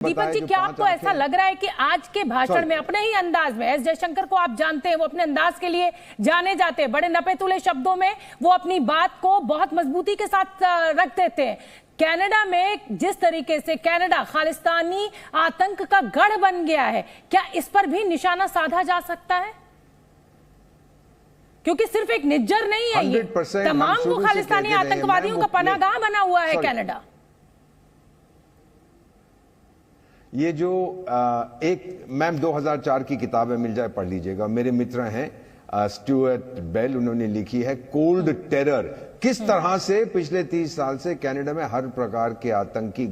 दीपक जी, क्या आपको ऐसा लग रहा है कि आज के भाषण में अपने ही अंदाज में, एस जयशंकर को आप जानते हैं, वो अपने अंदाज के लिए जाने जाते हैं, बड़े नपे तुले शब्दों में वो अपनी बात को बहुत मजबूती के साथ रख देते हैं। कनाडा में जिस तरीके से कनाडा खालिस्तानी आतंक का गढ़ बन गया है, क्या इस पर भी निशाना साधा जा सकता है? क्योंकि सिर्फ एक निज्जर नहीं है, ये तमाम वो खालिस्तानी आतंकवादियों का पनाहगाह बना हुआ है कनाडा। ये जो एक मैम 2004 की किताब है, मिल जाए पढ़ लीजिएगा। मेरे मित्र हैं स्टुअर्ट बेल, उन्होंने लिखी है कोल्ड टेरर। किस तरह से पिछले 30 साल से कनाडा में हर प्रकार के आतंकी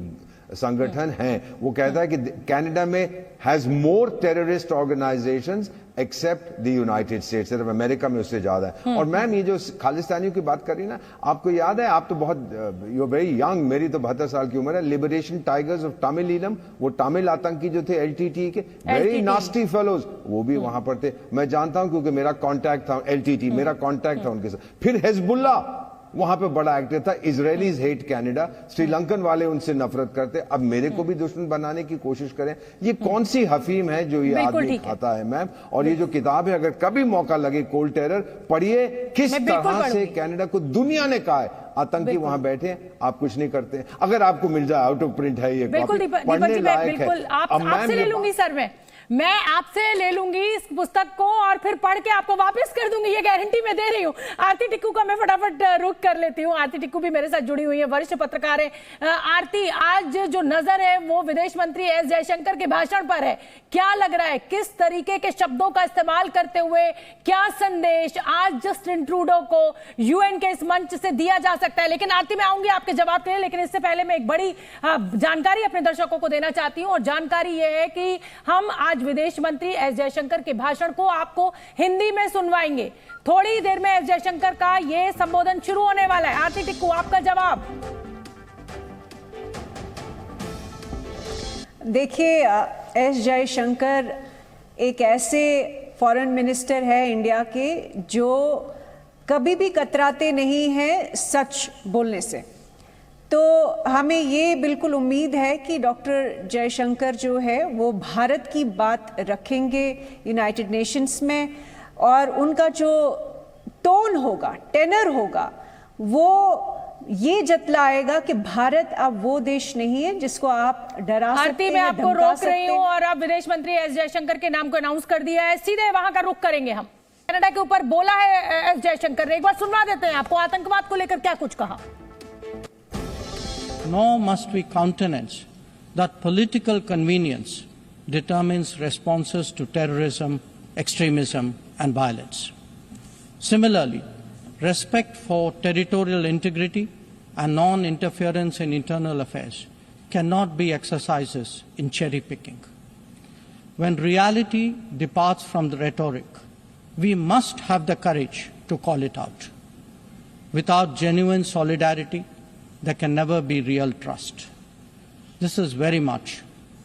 संगठन हैं। वो कहता है कि कनाडा में has more terrorist organisations except the United States, सिर्फ अमेरिका में उससे ज्यादा है। और मैम ये जो खालिस्तानियों की बात कर रही ना, आपको याद है, आप तो बहुत यू वेरी यंग, मेरी तो 72 साल की उम्र है, लिबरेशन टाइगर्स ऑफ तमिलीलम, वो तमिल आतंकी जो थे एलटीटी के, वेरी नास्टी फेलोज, वो भी वहां पर थे। मैं जानता हूं क्योंकि मेरा कॉन्टैक्ट था, एलटीटी मेरा कॉन्टैक्ट था उनके साथ। फिर हिजबुल्ला वहां पे बड़ा एक्टिव था। इजरायलीज हेट कनाडा, श्रीलंकन वाले उनसे नफरत करते, अब मेरे को भी दुश्मन बनाने की कोशिश करें। ये कौन सी हफीम है जो ये आदमी खाता है मैम? और ये जो किताब है, अगर कभी मौका लगे कोल्ड टेरर पढ़िए, किस तरह से कनाडा को दुनिया ने कहा है आतंकी वहां बैठे, आप कुछ नहीं करते। अगर आपको मिल जाए, आउट ऑफ प्रिंट है ये, पढ़ने लायक है। आपसे ले लूंगी सर, मैं आपसे ले लूंगी इस पुस्तक को और फिर पढ़ के आपको वापस कर दूंगी, ये गारंटी मैं दे रही हूँ। आरती टिक्कू का मैं फटाफट रुक कर लेती हूँ। आरती टिक्कू भी मेरे साथ जुड़ी हुई है, वरिष्ठ पत्रकार है। आरती, आज जो नजर है वो विदेश मंत्री एस जयशंकर के भाषण पर है। क्या लग रहा है, किस तरीके के शब्दों का इस्तेमाल करते हुए क्या संदेश आज जस्टिन ट्रूडो को यूएन के इस मंच से दिया जा सकता है? लेकिन आरती, मैं आऊंगी आपके जवाब के लिए, लेकिन इससे पहले मैं एक बड़ी जानकारी अपने दर्शकों को देना चाहती हूँ। और जानकारी यह है कि हम आज विदेश मंत्री एस जयशंकर के भाषण को आपको हिंदी में सुनवाएंगे। थोड़ी देर में एस जयशंकर का यह संबोधन शुरू होने वाला है। आरती टिक्कू, आपका जवाब। देखिए, एस जयशंकर एक ऐसे फॉरेन मिनिस्टर है इंडिया के जो कभी भी कतराते नहीं हैं सच बोलने से। तो हमें ये बिल्कुल उम्मीद है कि डॉक्टर जयशंकर जो है वो भारत की बात रखेंगे यूनाइटेड नेशंस में, और उनका जो टोन होगा, टेनर होगा, वो ये जतलाएगा कि भारत अब वो देश नहीं है जिसको आप डरा सकते हैं। मैं आपको रोक रही हूं और अब विदेश मंत्री एस जयशंकर के नाम को अनाउंस कर दिया है, सीधे वहां का रुख करेंगे हम। कनाडा के ऊपर बोला है एस जयशंकर ने, एक बार सुनवा देते हैं आपको, आतंकवाद को लेकर क्या कुछ कहा। Nor must we countenance that political convenience determines responses to terrorism, extremism, and violence. Similarly, respect for territorial integrity and non-interference in internal affairs cannot be exercises in cherry-picking. When reality departs from the rhetoric, we must have the courage to call it out. Without genuine solidarity, there can never be real trust. This is very much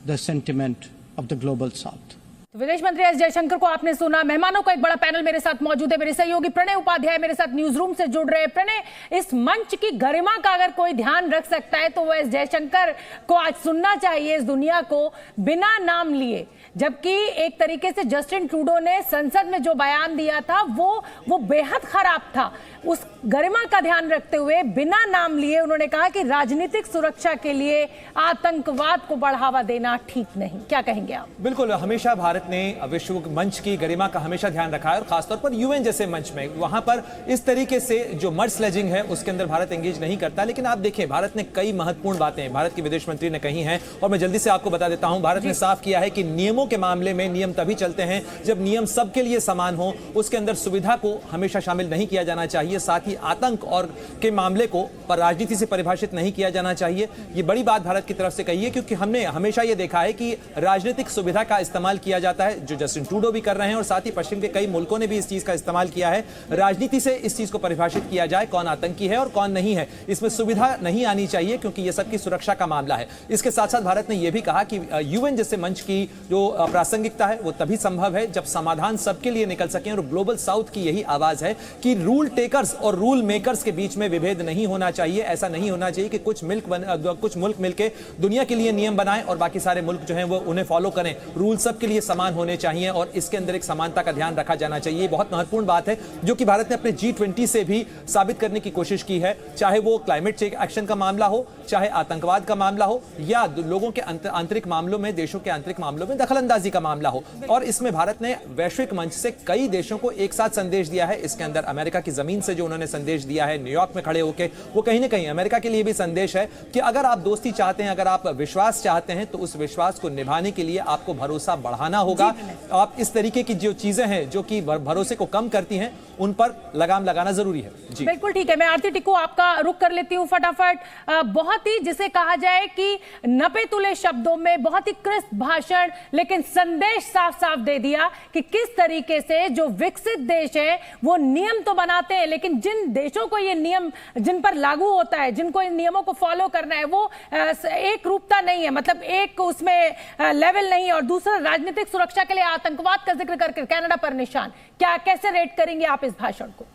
the sentiment of the global south. विदेश मंत्री S Jaishankar को आपने सुना। मेहमानों का एक बड़ा panel मेरे साथ मौजूद है। मेरे सहयोगी प्रणय उपाध्याय मेरे साथ न्यूज रूम से जुड़ रहे हैं। प्रणय, इस मंच की गरिमा का अगर कोई ध्यान रख सकता है तो वो एस जयशंकर को आज सुनना चाहिए, इस दुनिया को बिना नाम लिए। जबकि एक तरीके से जस्टिन ट्रूडो ने संसद में जो बयान दिया था वो बेहद खराब था। उस गरिमा का ध्यान रखते हुए बिना नाम लिए उन्होंने कहा कि राजनीतिक सुरक्षा के लिए आतंकवाद को बढ़ावा देना ठीक नहीं। क्या कहेंगे आप? बिल्कुल, हमेशा भारत ने विश्व मंच की गरिमा का हमेशा ध्यान रखा है, और खासतौर पर यूएन जैसे मंच में वहां पर इस तरीके से जो मर्ड स्लेजिंग है उसके अंदर भारत एंगेज नहीं करता। लेकिन आप देखें, भारत ने कई महत्वपूर्ण बातें भारत के विदेश मंत्री ने कही हैं, और मैं जल्दी से आपको बता देता हूं। भारत ने साफ किया है कि नियमों के मामले में नियम तभी चलते हैं जब नियम सबके लिए समान हो, उसके अंदर सुविधा को हमेशा शामिल नहीं किया जाना चाहिए। साथ ही आतंक और के मामले को राजनीति से परिभाषित नहीं किया जाना चाहिए। ये बड़ी बात भारत की तरफ से कही है, क्योंकि हमने हमेशा ये देखा है कि राजनीतिक सुविधा का इस्तेमाल किया जाता जाता है, जो जस्टिन ट्रूडो भी कर रहे हैं और साथ ही पश्चिम के कई मुल्कों ने भी इस चीज का इस्तेमाल किया है। राजनीति से इस चीज को परिभाषित किया जाए कौन आतंकी है और कौन नहीं है, इसमें सुविधा नहीं आनी चाहिए क्योंकि यह सबकी सुरक्षा का मामला है। इसके साथ साथ भारत ने यह भी कहा कि यूएन जैसे मंच की जो प्रासंगिकता है वो तभी संभव है जब समाधान सबके लिए निकल सके, और ग्लोबल साउथ की यही आवाज है कि रूल टेकर्स और रूल मेकर्स के बीच में विभेद नहीं होना चाहिए। ऐसा नहीं होना चाहिए कि कुछ मुल्क मिलकर दुनिया के लिए नियम बनाएं और बाकी सारे मुल्क जो हैं वो उन्हें फॉलो करें। रूल सबके लिए समान होने चाहिए और इसके अंदर एक समानता का ध्यान रखा जाना चाहिए। बहुत महत्वपूर्ण बात है जो कि भारत ने अपने G20 से भी साबित करने की कोशिश की है, चाहे वो क्लाइमेट चेंज एक्शन का मामला हो, चाहे आतंकवाद का मामला हो, या लोगों के आंतरिक मामलों में, देशों के आंतरिक मामलों में दखलंदाजी का मामला हो। और इसमें भारत ने वैश्विक मंच से कई देशों को एक साथ संदेश दिया है। इसके अंदर अमेरिका की जमीन से जो उन्होंने संदेश दिया है न्यूयॉर्क में खड़े होकर, वो कहीं ना कहीं अमेरिका के लिए भी संदेश है कि अगर आप दोस्ती चाहते हैं, अगर आप विश्वास चाहते हैं, तो उस विश्वास को निभाने के लिए आपको भरोसा बढ़ाना होगा। आप इस तरीके की जो चीजें हैं जो कि भरोसे को कम करती हैं उन पर लगाम लगाना जरूरी है। जी बिल्कुल ठीक है। मैं आरती टिक्कू आपका रुख कर लेती हूं फटाफट। बहुत ही जिसे कहा जाए कि नपे तुले शब्दों में बहुत ही क्रिस्प भाषण, लेकिन संदेश साफ साफ दे दिया कि किस तरीके से जो विकसित देश है वो नियम तो बनाते हैं, लेकिन जिन देशों को ये नियम जिन पर लागू होता है, जिनको इन नियमों को फॉलो करना है, वो एक रूपता नहीं है, मतलब एक उसमें लेवल नहीं है। और दूसरा, राजनीतिक सुरक्षा के लिए आतंकवाद का जिक्र करके कनाडा पर निशान, क्या कैसे रेट करेंगे आप इस भाषण को?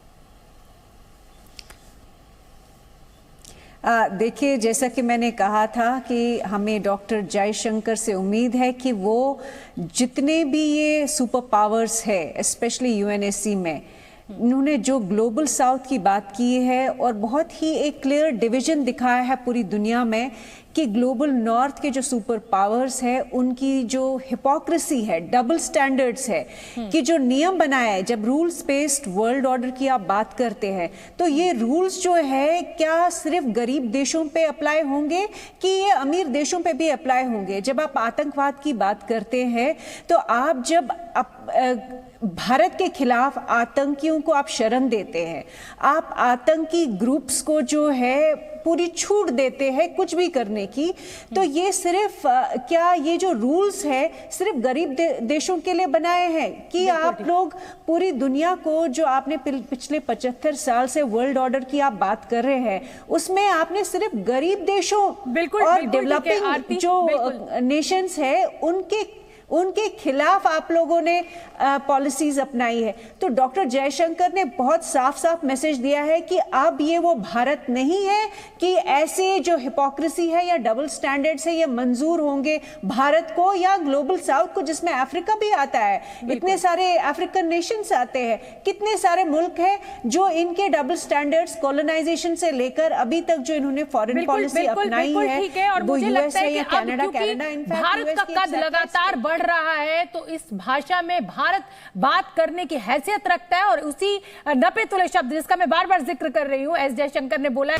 देखिए, जैसा कि मैंने कहा था कि हमें डॉक्टर जयशंकर से उम्मीद है कि वो जितने भी ये सुपर पावर्स है, स्पेशली यूएनएससी में, उन्होंने जो ग्लोबल साउथ की बात की है और बहुत ही एक क्लियर डिवीजन दिखाया है पूरी दुनिया में कि ग्लोबल नॉर्थ के जो सुपर पावर्स है उनकी जो हिपोक्रेसी है, डबल स्टैंडर्ड्स है, कि जो नियम बनाया है, जब रूल्स बेस्ड वर्ल्ड ऑर्डर की आप बात करते हैं तो ये रूल्स जो है क्या सिर्फ गरीब देशों पे अप्लाई होंगे कि ये अमीर देशों पे भी अप्लाई होंगे? जब आप आतंकवाद की बात करते हैं तो आप जब भारत के खिलाफ आतंकियों को आप शरण देते हैं, आप आतंकी ग्रुप्स को जो है पूरी छूट देते हैं कुछ भी करने की, तो ये सिर्फ क्या ये जो रूल्स है सिर्फ गरीब देशों के लिए बनाए हैं कि आप लोग पूरी दुनिया को, जो आपने पिछले 75 साल से वर्ल्ड ऑर्डर की आप बात कर रहे हैं, उसमें आपने सिर्फ गरीब देशों और डेवलपिंग जो नेशंस है उनके खिलाफ आप लोगों ने पॉलिसीज अपनाई है। तो डॉक्टर जयशंकर ने बहुत साफ साफ मैसेज दिया है कि अब ये वो भारत नहीं है कि ऐसे जो हिपोक्रेसी है या डबल स्टैंडर्ड्स है ये मंजूर होंगे भारत को या ग्लोबल साउथ को, जिसमें अफ्रीका भी आता है, इतने सारे अफ्रीकन नेशंस आते हैं, कितने सारे मुल्क हैं जो इनके डबल स्टैंडर्ड्स कॉलोनाइजेशन से लेकर अभी तक जो इन्होंने फॉरेन पॉलिसी अपनाई है, और मुझे लगता है कि कनाडा, भारत का कद लगातार रहा है, तो इस भाषा में भारत बात करने की हैसियत रखता है। और उसी नपे तुले शब्द जिसका मैं बार बार जिक्र कर रही हूं, एस जयशंकर ने बोला है।